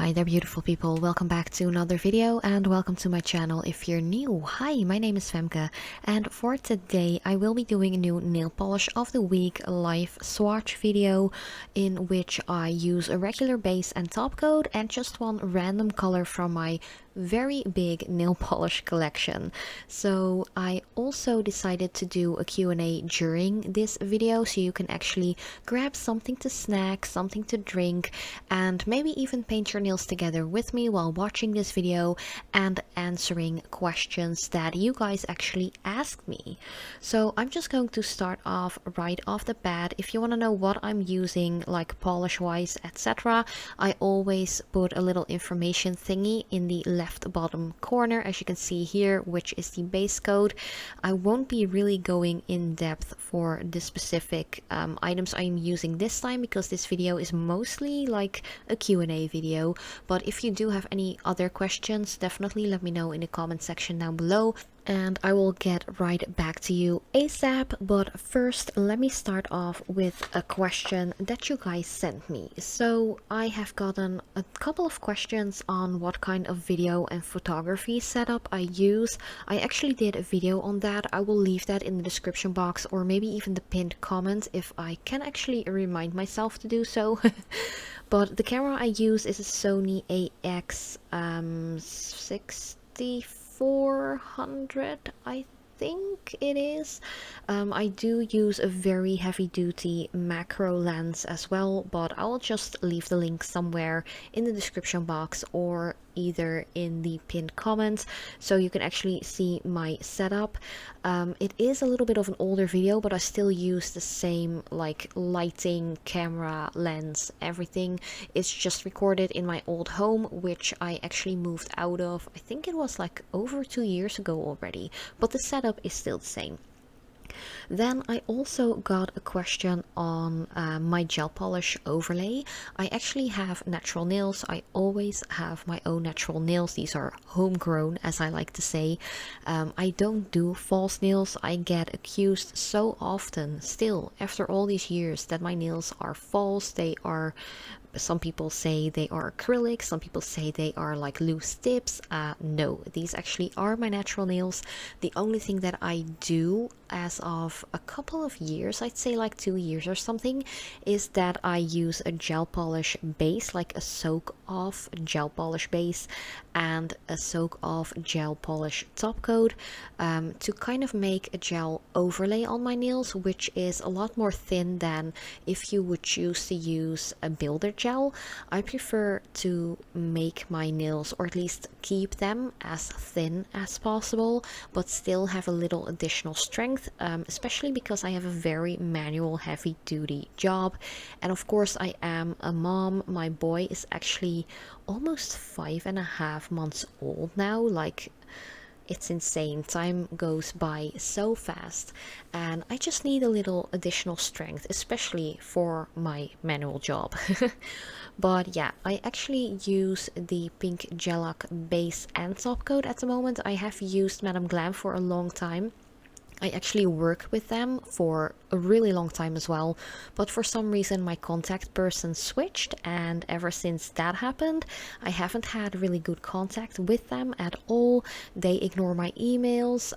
Hi there beautiful people, welcome back to another video and welcome to my channel if you're new. Hi, my name is Femke and for today I will be doing a new nail polish of the week live swatch video in which I use a regular base and top coat and just one random color from my very big nail polish collection. So I also decided to do a Q&A during this video so you can actually grab something to snack, something to drink, and maybe even paint your nails together with me while watching this video and answering questions that you guys actually asked me. So I'm just going to start off right off the bat. If you want to know what I'm using, like polish wise, etc., I always put a little information thingy in the left bottom corner, as you can see here, which is the base coat. I won't be really going in depth for the specific items I'm using this time because this video is mostly like a Q&A video, but if you do have any other questions, definitely let me know in the comment section down below and I will get right back to you ASAP. But first, let me start off with a question that you guys sent me. So I have gotten a couple of questions on what kind of video and photography setup I use. I actually did a video on that. I will leave that in the description box or maybe even the pinned comment if I can actually remind myself to do so. But the camera I use is a Sony AX6400, I think it is. I do use a very heavy duty macro lens as well, but I will just leave the link somewhere in the description box or either in the pinned comments so you can actually see my setup. It is a little bit of an older video, but I still use the same like lighting, camera, lens, everything. It's just recorded in my old home, which I actually moved out of, I think it was like over 2 years ago already, but the setup is still the same. Then I also got a question on my gel polish overlay. I actually have natural nails. I always have my own natural nails. These are homegrown, as I like to say. I don't do false nails. I get accused so often still after all these years that my nails are false. They are, some people say they are acrylic, some people say they are like loose tips. No, these actually are my natural nails. The only thing that I do as of a couple of years, I'd say like 2 years or something, is that I use a gel polish base, like a soak off gel polish base and a soak off gel polish top coat, to kind of make a gel overlay on my nails, which is a lot more thin than if you would choose to use a builder gel. I prefer to make my nails, or at least keep them as thin as possible, but still have a little additional strength, especially because I have a very manual, heavy duty job. And of course I am a mom. My boy is actually almost 5.5 months old now. Like, it's insane. Time goes by so fast and I just need a little additional strength, especially for my manual job. But yeah, I actually use the pink gelac base and top coat at the moment. I have used Madame Glam for a long time. I actually worked with them for a really long time as well, but for some reason my contact person switched, and ever since that happened I haven't had really good contact with them at all. They ignore my emails.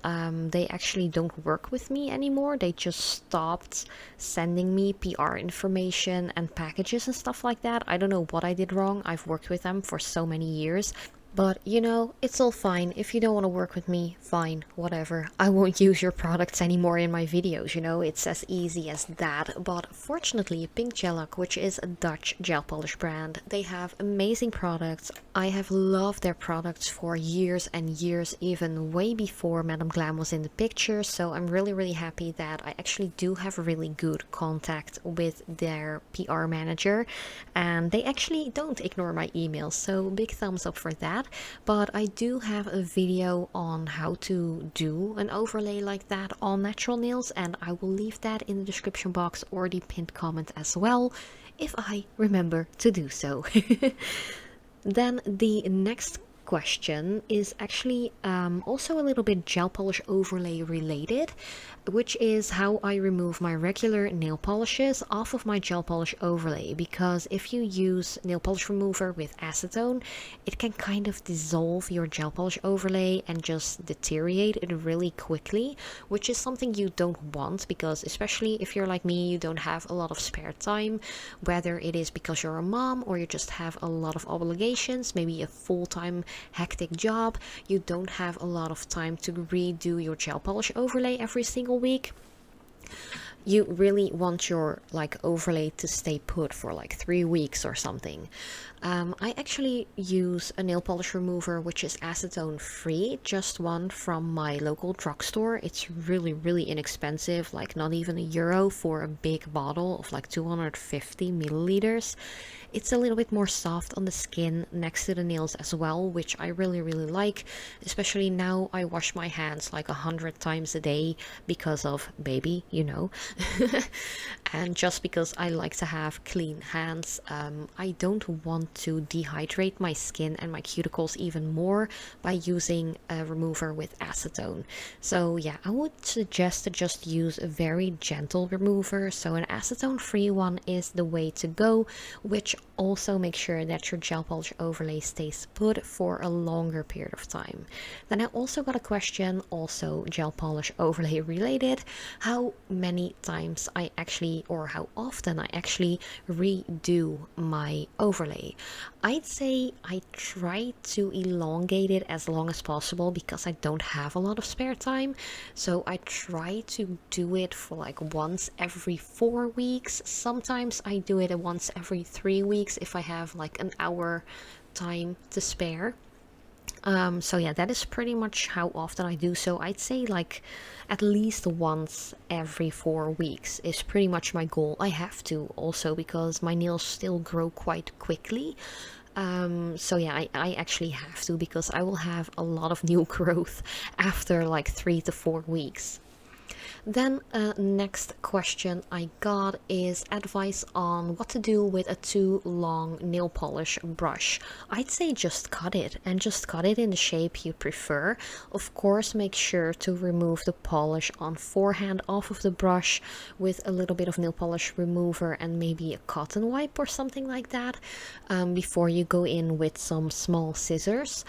They actually don't work with me anymore. They just stopped sending me PR information and packages and stuff like that. I don't know what I did wrong. I've worked with them for so many years. But you know, it's all fine. If you don't want to work with me, fine, whatever. I won't use your products anymore in my videos, you know, it's as easy as that. But fortunately, Pink Gelac, which is a Dutch gel polish brand, they have amazing products. I have loved their products for years and years, even way before Madame Glam was in the picture. So I'm really happy that I actually do have a really good contact with their PR manager, and they actually don't ignore my emails, so big thumbs up for that. But I do have a video on how to do an overlay like that on natural nails, and I will leave that in the description box or the pinned comment as well, if I remember to do so. Then the next question is actually also a little bit gel polish overlay related, which is how I remove my regular nail polishes off of my gel polish overlay. Because if you use nail polish remover with acetone, it can kind of dissolve your gel polish overlay and just deteriorate it really quickly, which is something you don't want, because especially if you're like me, you don't have a lot of spare time, whether it is because you're a mom or you just have a lot of obligations, maybe a full-time hectic job, you don't have a lot of time to redo your gel polish overlay every single week. You really want your like overlay to stay put for like 3 weeks or something. I actually use a nail polish remover which is acetone free, just one from my local drugstore. It's really inexpensive, like not even €1 for a big bottle of like 250 milliliters. It's a little bit more soft on the skin next to the nails as well, which I really like, especially now I wash my hands like 100 times a day because of baby, you know. And just because I like to have clean hands, I don't want to dehydrate my skin and my cuticles even more by using a remover with acetone. So yeah, I would suggest to just use a very gentle remover. So an acetone free one is the way to go, which also makes sure that your gel polish overlay stays put for a longer period of time. Then I also got a question, also gel polish overlay related, how many times I actually, or how often I actually redo my overlay. I'd say I try to elongate it as long as possible because I don't have a lot of spare time. So I try to do it for like once every 4 weeks. Sometimes I do it once every 3 weeks if I have like an hour time to spare. So yeah, that is pretty much how often I do so. I'd say like at least once every 4 weeks is pretty much my goal. I have to also because my nails still grow quite quickly. So yeah, I actually have to, because I will have a lot of new growth after like 3 to 4 weeks. Then next question I got is advice on what to do with a too long nail polish brush. I'd say just cut it, and just cut it in the shape you prefer. Of course, make sure to remove the polish on forehand off of the brush with a little bit of nail polish remover and maybe a cotton wipe or something like that, before you go in with some small scissors.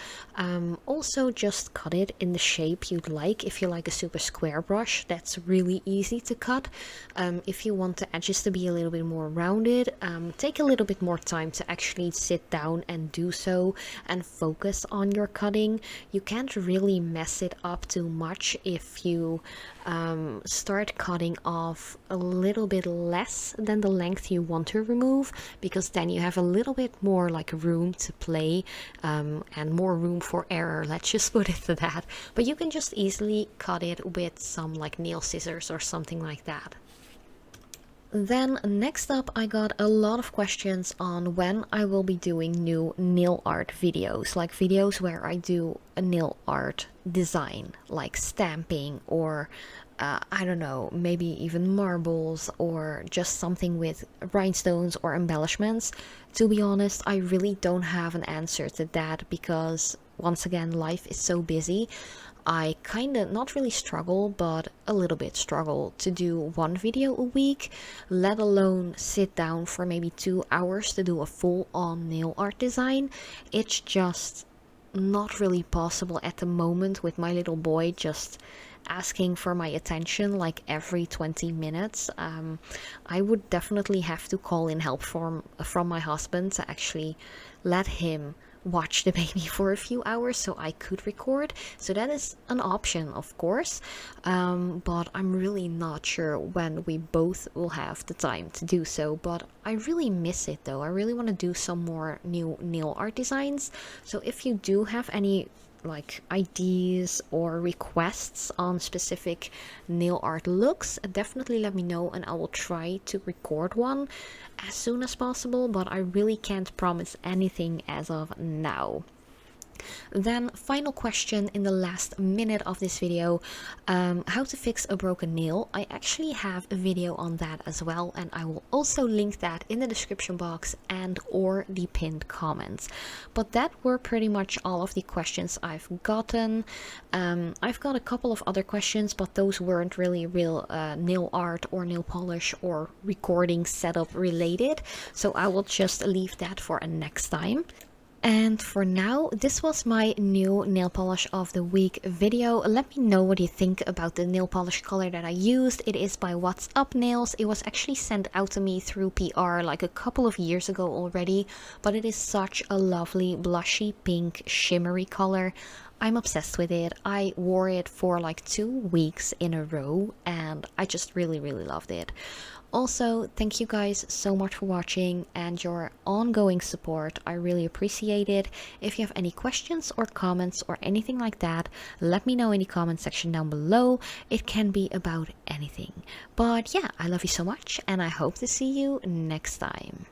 Also just cut it in the shape you'd like. If you like a super square brush, that's really easy to cut. If you want the edges to be a little bit more rounded, take a little bit more time to actually sit down and do so and focus on your cutting. You can't really mess it up too much if you start cutting off a little bit less than the length you want to remove, because then you have a little bit more like room to play, and more room for error, let's just put it to that. But you can just easily cut it with some like nail scissors or something like that. Then next up, I got a lot of questions on when I will be doing new nail art videos, like videos where I do a nail art design, like stamping or I don't know, maybe even marbles or just something with rhinestones or embellishments. To be honest, I really don't have an answer to that because once again, life is so busy. I kind of not really struggle, but a little bit struggle to do one video a week, let alone sit down for maybe 2 hours to do a full-on nail art design. It's just not really possible at the moment with my little boy just asking for my attention like every 20 minutes. I would definitely have to call in help from my husband to actually let him watch the baby for a few hours so I could record. So that is an option, of course, but I'm really not sure when we both will have the time to do so. But I really miss it though. I really want to do some more new nail art designs. So if you do have any like ideas or requests on specific nail art looks, definitely let me know and I will try to record one as soon as possible, but I really can't promise anything as of now. Then final question in the last minute of this video, how to fix a broken nail. I actually have a video on that as well, and I will also link that in the description box and or the pinned comments. But that were pretty much all of the questions I've gotten. I've got a couple of other questions, but those weren't really real nail art or nail polish or recording setup related, so I will just leave that for a next time. And for now, this was my new nail polish of the week video. Let me know what you think about the nail polish color that I used. It is by whatsupnails. It was actually sent out to me through PR like a couple of years ago already, but it is such a lovely blushy pink shimmery color. I'm obsessed with it. I wore it for like 2 weeks in a row and I just really loved it. Also, thank you guys so much for watching and your ongoing support. I really appreciate it. If you have any questions or comments or anything like that, let me know in the comment section down below. It can be about anything. But yeah, I love you so much and I hope to see you next time.